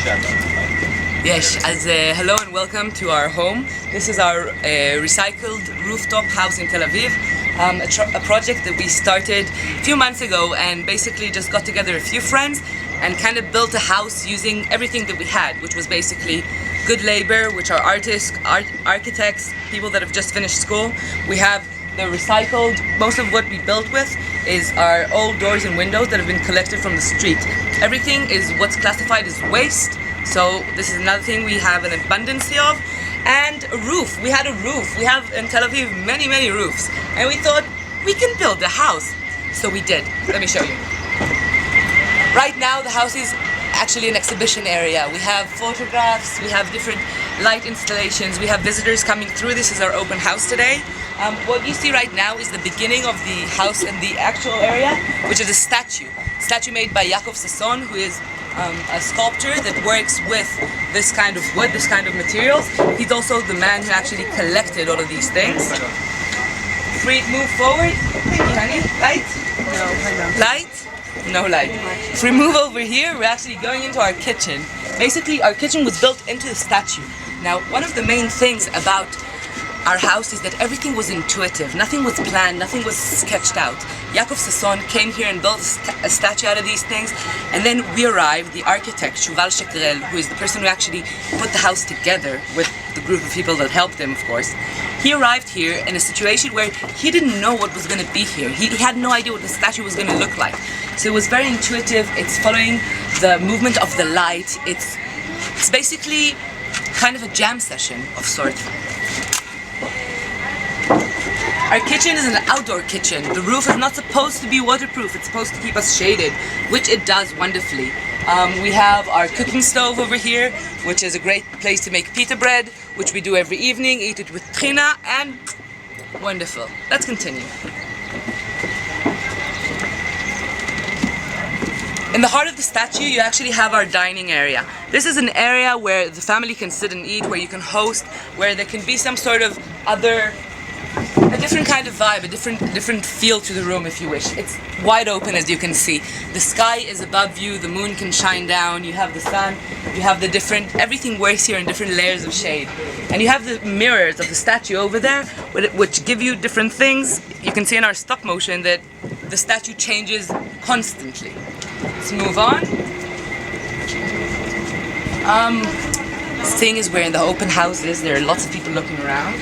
Yes, hello and welcome to our home. This is our recycled rooftop house in Tel Aviv, a project that we started a few months ago and basically just got together a few friends and kind of built a house using everything that we had, which was basically good labor, which are artists, architects, people that have just finished school. We have the recycled, most of what we built with is our old doors and windows that have been collected from the street. Everything is what's classified as waste, so this is another thing we have an abundance of. And a roof, we had a roof. We have in Tel Aviv many roofs, and we thought we can build a house. So we did. Let me show you. Right now the house is actually an exhibition area. We have photographs, we have different light installations, we have visitors coming through. This is our open house today. What you see right now is the beginning of the house in the actual area, which is a statue made by Sasson, who is a sculptor that works with this kind of wood, this kind of materials. He's also the man who actually collected all of these things. Free, move forward. Thank you, honey. Light? No, I don't. Light? No light. If we move over here, we're actually going into our kitchen. Basically, our kitchen was built into the statue. Now, one of the main things about our house is that everything was intuitive. Nothing was planned, nothing was sketched out. Sasson came here and built a statue out of these things, and then we arrived, the architect, who is the person who actually put the house together with the group of people that helped him, of course. He arrived here in a situation where he didn't know what was going to be here. He had no idea what the statue was going to look like. So it was very intuitive. It's following the movement of the light. It's basically kind of a jam session of sorts. Our kitchen is an outdoor kitchen. The roof is not supposed to be waterproof. It's supposed to keep us shaded, which it does wonderfully. We have our cooking stove over here, which is a great place to make pita bread, which we do every evening, eat it with trina, and wonderful. Let's continue. In the heart of the statue, you actually have our dining area. This is an area where the family can sit and eat, where you can host, where there can be some sort of a different kind of vibe, a different feel to the room, if you wish. It's wide open, as you can see. The sky is above you, the moon can shine down, you have the sun, you have everything works here in different layers of shade. And you have the mirrors of the statue over there, which give you different things. You can see in our stop motion that the statue changes constantly. Let's move on. Seeing as we're in the open houses, there are lots of people looking around.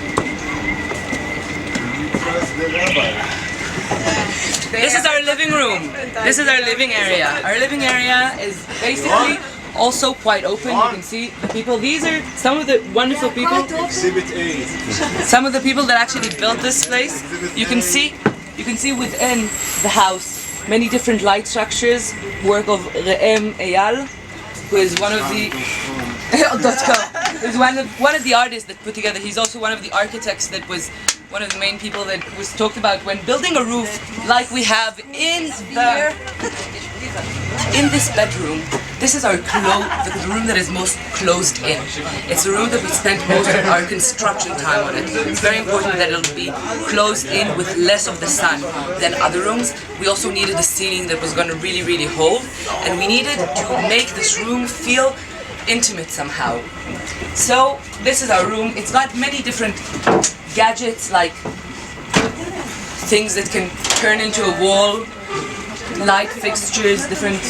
This is our living room. This is our living area. Our living area is basically also quite open. You can see the people. These are some of the wonderful people. Exhibit A. Some of the people that actually built this place. You can see within the house many different light structures. Work of Re'em Eyal, who is one of the is one of the artists that put together. He's also one of the architects that was one of the main people that was talked about when building a roof like we have in this bedroom. This is our the room that is most closed in. It's the room that we spent most of our construction time on it. It's very important that it'll be closed in with less of the sun than other rooms. We also needed a ceiling that was going to really hold, and we needed to make this room feel intimate somehow. So this is our room. It's got many different gadgets, like things that can turn into a wall, light fixtures, different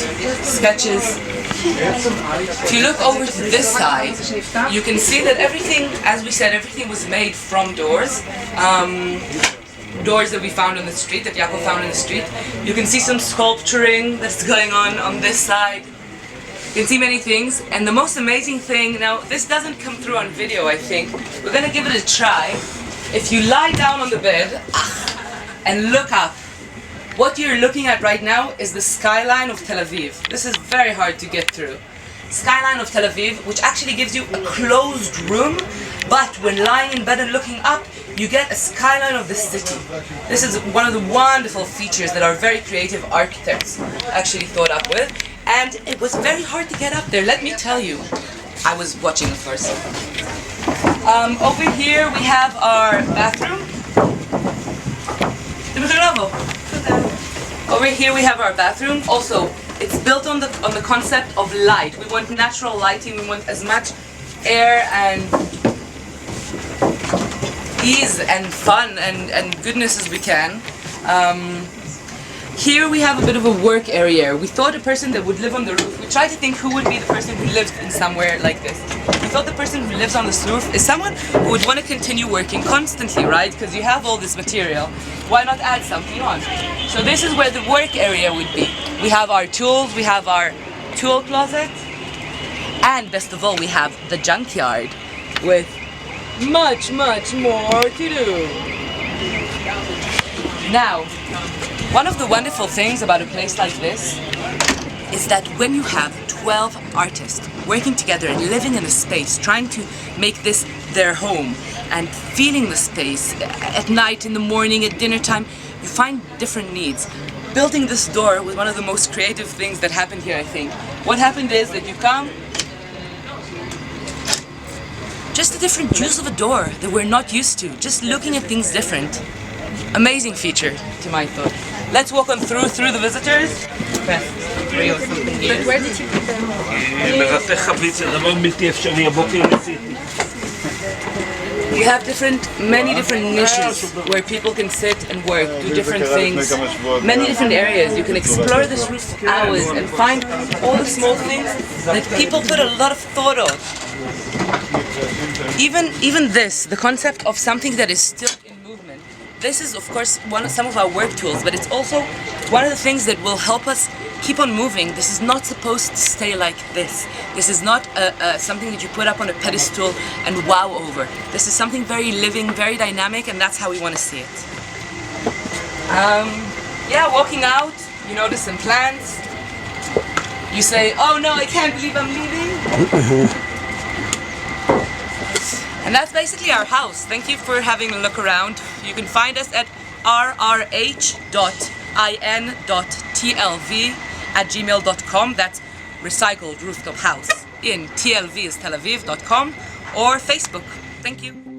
sketches. If you look over to this side, you can see that everything, as we said, everything was made from doors. Doors that we found on the street, that Yaakov found in the street. You can see some sculpturing that's going on this side. You can see many things, and the most amazing thing, now this doesn't come through on video, I think. We're gonna give it a try. If you lie down on the bed and look up, what you're looking at right now is the skyline of Tel Aviv. This is very hard to get through. Skyline of Tel Aviv, which actually gives you a closed room, but when lying in bed and looking up, you get a skyline of the city. This is one of the wonderful features that our very creative architects actually thought up with. And it was very hard to get up there, let me tell you. I was watching, of course. Over here we have our bathroom. Over here we have our bathroom, also it's built on the concept of light. We want natural lighting. We want as much air and ease and fun and goodness as we can. Here we have a bit of a work area. We thought a person that would live on the roof. We tried to think who would be the person who lives in somewhere like this. We thought the person who lives on this roof is someone who would want to continue working constantly, right? Because you have all this material. Why not add something on? So this is where the work area would be. We have our tools, we have our tool closet, and best of all, we have the junkyard with much, much more to do. Now, one of the wonderful things about a place like this is that when you have 12 artists working together and living in a space, trying to make this their home and feeling the space at night, in the morning, at dinner time, you find different needs. Building this door was one of the most creative things that happened here, I think. What happened is that you come, just a different juice of a door that we're not used to, just looking at things different. Amazing feature, to my thought. Let's walk on through the visitors. But where did you put them? We have many different niches where people can sit and work, do different things, many different areas. You can explore this roof for hours and find all the small things that people put a lot of thought of. Even this, the concept of something that is still in movement. This is, of course, some of our work tools, but it's also one of the things that will help us keep on moving. This is not supposed to stay like this. This is not something that you put up on a pedestal and wow over. This is something very living, very dynamic, and that's how we want to see it. Yeah, walking out, you notice some plants. You say, oh no, I can't believe I'm leaving. And that's basically our house. Thank you for having a look around. You can find us at rrh.in.tlv@gmail.com. That's Recycled Rooftop House in TLV is Tel Aviv.com or Facebook. Thank you.